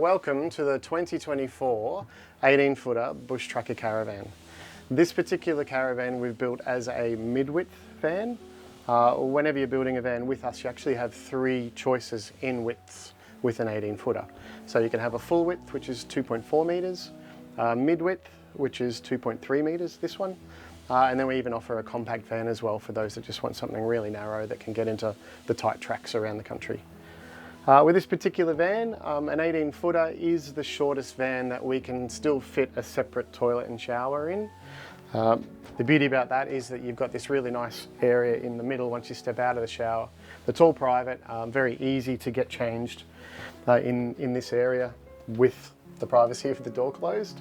welcome to the 2024 18-footer Bushtracker caravan. This particular caravan we've built as a mid-width van. Whenever you're building a van with us, you actually have three choices in widths with an 18-footer. So you can have a full width, which is 2.4 metres, mid-width, which is 2.3 metres, this one. And then we even offer a compact van as well for those that just want something really narrow that can get into the tight tracks around the country. With this particular van, an 18-footer is the shortest van that we can still fit a separate toilet and shower in. The beauty about that is that you've got this really nice area in the middle once you step out of the shower. It's all private, very easy to get changed in this area with the privacy of the door closed.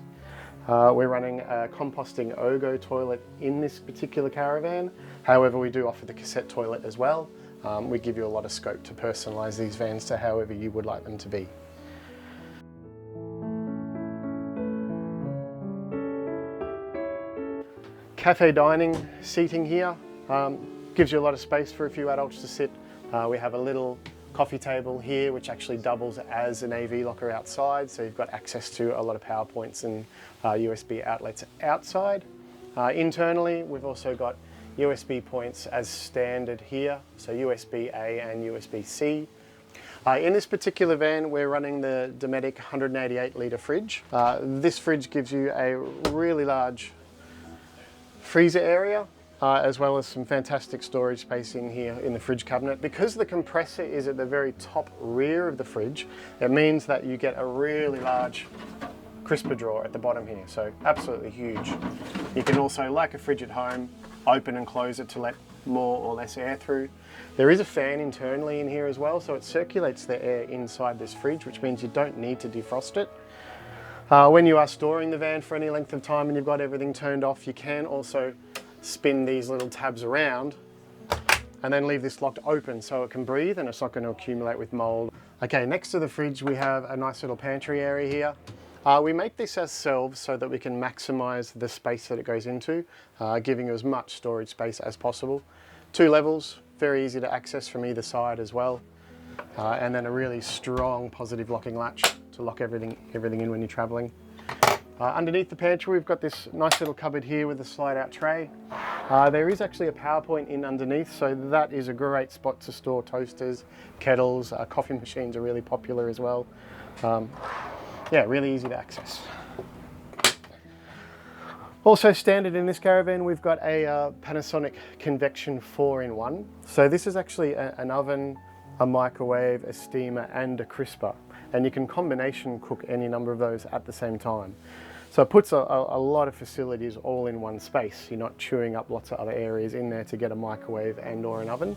We're running a composting Ogo toilet in this particular caravan. However, we do offer the cassette toilet as well. We give you a lot of scope to personalise these vans to however you would like them to be. Cafe dining seating here gives you a lot of space for a few adults to sit. We have a little coffee table here which actually doubles as an AV locker outside, so you've got access to a lot of power points and USB outlets outside. Internally, we've also got USB points as standard here, so USB-A and USB-C. In this particular van, we're running the Dometic 188 litre fridge. This fridge gives you a really large freezer area, as well as some fantastic storage space in here in the fridge cabinet. Because the compressor is at the very top rear of the fridge, it means that you get a really large crisper drawer at the bottom here, so absolutely huge. You can also, like a fridge at home, open and close it to let more or less air through. There is a fan internally in here as well, so it circulates the air inside this fridge, which means you don't need to defrost it. When you are storing the van for any length of time and you've got everything turned off, you can also spin these little tabs around and then leave this locked open so it can breathe and it's not going to accumulate with mold. Okay, next to the fridge we have a nice little pantry area here. We make this ourselves so that we can maximise the space that it goes into, giving you as much storage space as possible. 2 levels, very easy to access from either side as well. And then a really strong positive locking latch to lock everything in when you're travelling. Underneath the pantry we've got this nice little cupboard here with a slide out tray. There is actually a power point in underneath, so that is a great spot to store toasters, kettles, coffee machines are really popular as well. Yeah, really easy to access. Also standard in this caravan, we've got a Panasonic convection 4-in-1. So this is actually an oven, a microwave, a steamer and a crisper. And you can combination cook any number of those at the same time. So it puts a lot of facilities all in one space. You're not chewing up lots of other areas in there to get a microwave and or an oven.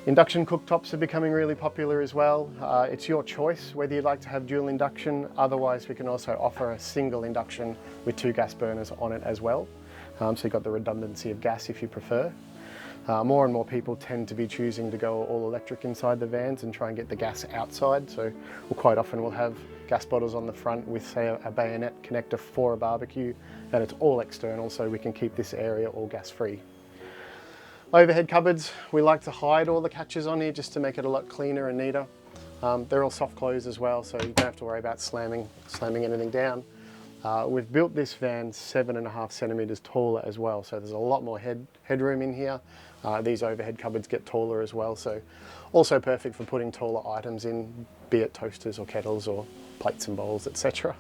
Induction cooktops are becoming really popular as well. It's your choice whether you'd like to have dual induction. Otherwise, we can also offer a single induction with 2 gas burners on it as well. So you've got the redundancy of gas if you prefer. More and more people tend to be choosing to go all electric inside the vans and try and get the gas outside. So quite often we'll have gas bottles on the front with, say, a bayonet connector for a barbecue, and it's all external so we can keep this area all gas free. Overhead cupboards, we like to hide all the catches on here just to make it a lot cleaner and neater. They're all soft close as well, so you don't have to worry about slamming anything down. We've built this van 7.5 centimetres taller as well, so there's a lot more headroom in here. These overhead cupboards get taller as well, so also perfect for putting taller items in, be it toasters or kettles or plates and bowls, etc.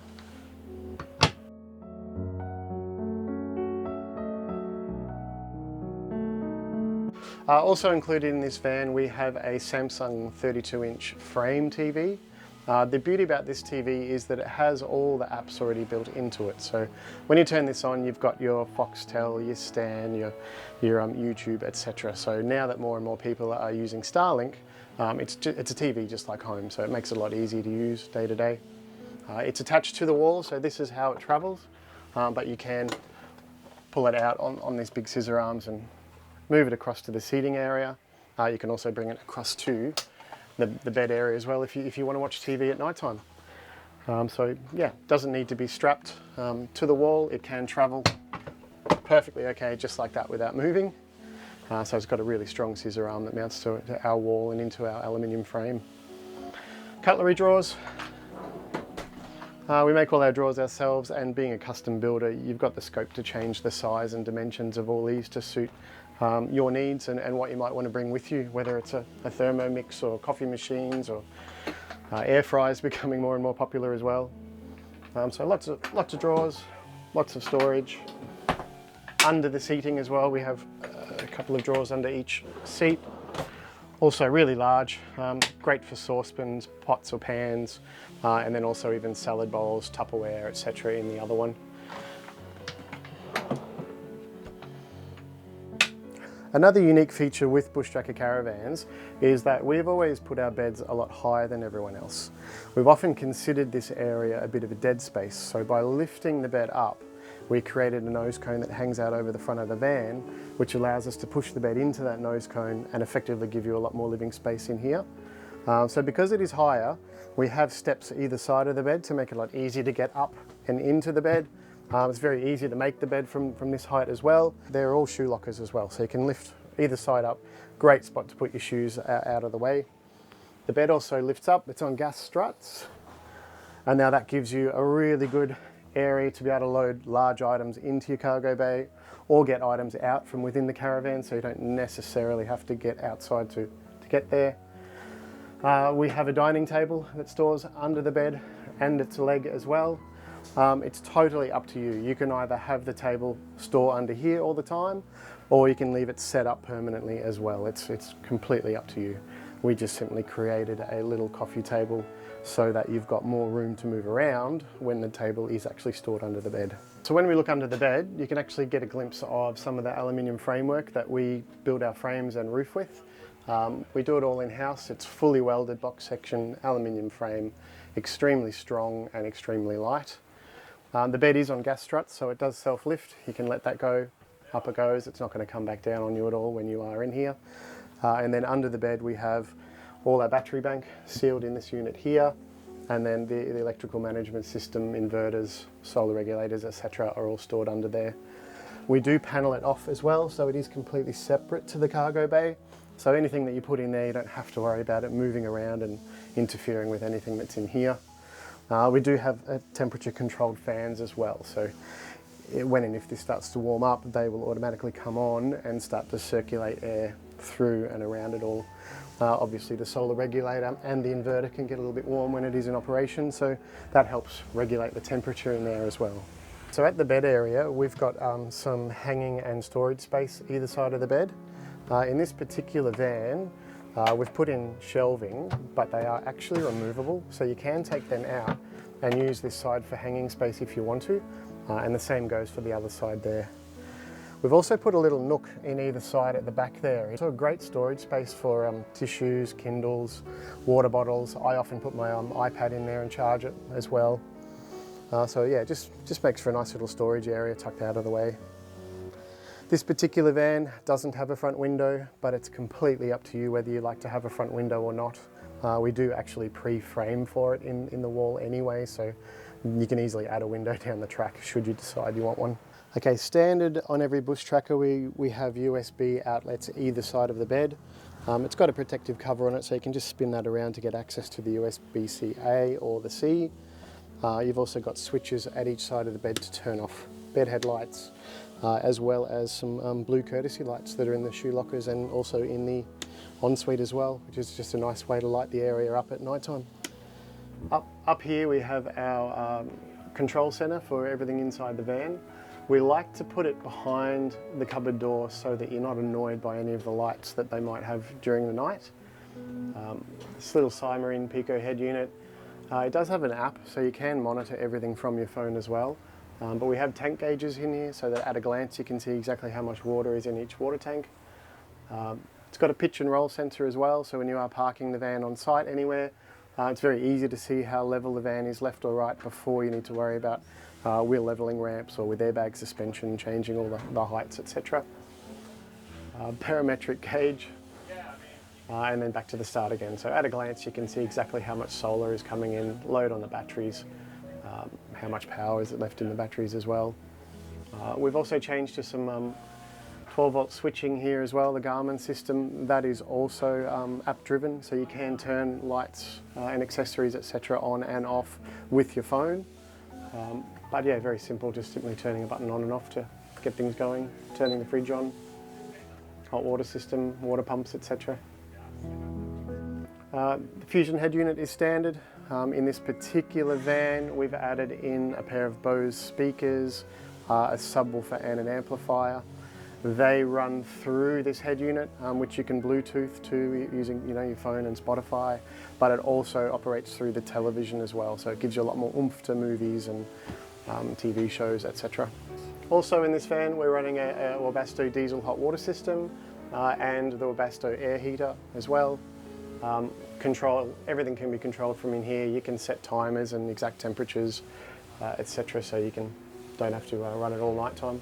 Also included in this van we have a Samsung 32-inch frame TV. The beauty about this TV is that it has all the apps already built into it. So when you turn this on, you've got your Foxtel, your Stan, your YouTube, etc. So now that more and more people are using Starlink, it's a TV just like home, so it makes it a lot easier to use day to day. It's attached to the wall, so this is how it travels, but you can pull it out on these big scissor arms and move it across to the seating area. You can also bring it across to the bed area as well if you want to watch TV at night time. So yeah, doesn't need to be strapped to the wall. It can travel perfectly okay just like that without moving. So it's got a really strong scissor arm that mounts to our wall and into our aluminium frame. Cutlery drawers, We make all our drawers ourselves, and being a custom builder, you've got the scope to change the size and dimensions of all these to suit your needs and what you might want to bring with you, whether it's a Thermomix or coffee machines, or air fryers becoming more and more popular as well. So lots of drawers, lots of storage. Under the seating as well, we have a couple of drawers under each seat. Also really large, great for saucepans, pots or pans, and then also even salad bowls, Tupperware, etc. in the other one. Another unique feature with Bushtracker caravans is that we've always put our beds a lot higher than everyone else. We've often considered this area a bit of a dead space, so by lifting the bed up, we created a nose cone that hangs out over the front of the van, which allows us to push the bed into that nose cone and effectively give you a lot more living space in here. So because it is higher, we have steps either side of the bed to make it a lot easier to get up and into the bed. It's very easy to make the bed from this height as well. They're all shoe lockers as well, so you can lift either side up. Great spot to put your shoes out of the way. The bed also lifts up, it's on gas struts. And now that gives you a really good area to be able to load large items into your cargo bay or get items out from within the caravan, so you don't necessarily have to get outside to get there. We have a dining table that stores under the bed and its leg as well. It's totally up to you. You can either have the table store under here all the time, or you can leave it set up permanently as well. It's completely up to you. We just simply created a little coffee table so that you've got more room to move around when the table is actually stored under the bed. So when we look under the bed, you can actually get a glimpse of some of the aluminium framework that we build our frames and roof with. We do it all in-house. It's fully welded box section aluminium frame, extremely strong and extremely light. The bed is on gas struts, so it does self-lift. You can let that go, up it goes. It's not going to come back down on you at all when you are in here. And then under the bed we have all our battery bank sealed in this unit here, and then the electrical management system, inverters, solar regulators, etc. are all stored under there. We do panel it off as well, so it is completely separate to the cargo bay. So anything that you put in there, you don't have to worry about it moving around and interfering with anything that's in here. We do have temperature controlled fans as well, so when and if this starts to warm up, they will automatically come on and start to circulate air through and around it all. Obviously the solar regulator and the inverter can get a little bit warm when it is in operation, so that helps regulate the temperature in there as well. So at the bed area, we've got some hanging and storage space either side of the bed. In this particular van, we've put in shelving, but they are actually removable, so you can take them out and use this side for hanging space if you want to, and the same goes for the other side there. We've also put a little nook in either side at the back there. It's a great storage space for tissues, Kindles, water bottles. I often put my iPad in there and charge it as well. So yeah, just makes for a nice little storage area tucked out of the way. This particular van doesn't have a front window, but it's completely up to you whether you like to have a front window or not. We do actually pre-frame for it in the wall anyway, so you can easily add a window down the track should you decide you want one. Okay, standard on every Bushtracker, we have USB outlets either side of the bed. It's got a protective cover on it, so you can just spin that around to get access to the USB-C-A or the C. You've also got switches at each side of the bed to turn off bed headlights, as well as some blue courtesy lights that are in the shoe lockers and also in the ensuite as well, which is just a nice way to light the area up at night time. Up here we have our control center for everything inside the van. We like to put it behind the cupboard door so that you're not annoyed by any of the lights that they might have during the night. This little Cymarine Pico head unit, it does have an app, so you can monitor everything from your phone as well. But we have tank gauges in here so that at a glance you can see exactly how much water is in each water tank. It's got a pitch and roll sensor as well, so when you are parking the van on site anywhere, it's very easy to see how level the van is left or right before you need to worry about wheel leveling ramps or with airbag suspension, changing all the heights, etc. Parametric gauge, and then back to the start again. So at a glance you can see exactly how much solar is coming in, load on the batteries, how much power is left in the batteries as well. We've also changed to some 12-volt switching here as well, the Garmin system, that is also app driven, so you can turn lights and accessories etc. on and off with your phone. But yeah, very simple, just simply turning a button on and off to get things going, turning the fridge on, hot water system, water pumps etc. The Fusion head unit is standard. In this particular van we've added in a pair of Bose speakers, a subwoofer and an amplifier. They run through this head unit, which you can Bluetooth to using your phone and Spotify, but it also operates through the television as well, so it gives you a lot more oomph to movies and TV shows, etc. Also in this van we're running a Webasto diesel hot water system and the Webasto air heater as well. Everything can be controlled from in here. You can set timers and exact temperatures, etc., so you don't have to run it all night time.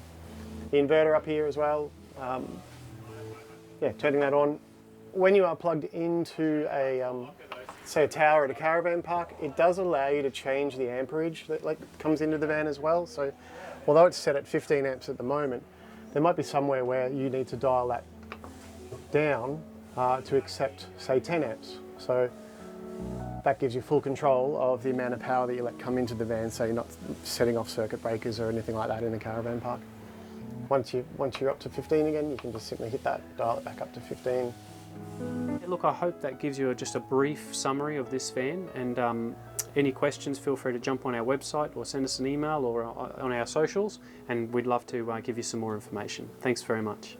The inverter up here as well, yeah, turning that on. When you are plugged into say a tower at a caravan park, it does allow you to change the amperage that comes into the van as well. So although it's set at 15 amps at the moment, there might be somewhere where you need to dial that down to accept, say, 10 amps. So that gives you full control of the amount of power that you let come into the van, so you're not setting off circuit breakers or anything like that in a caravan park. Once you're up to 15 again, you can just simply hit that, dial it back up to 15. Look, I hope that gives you just a brief summary of this van, and any questions, feel free to jump on our website or send us an email or on our socials, and we'd love to give you some more information. Thanks very much.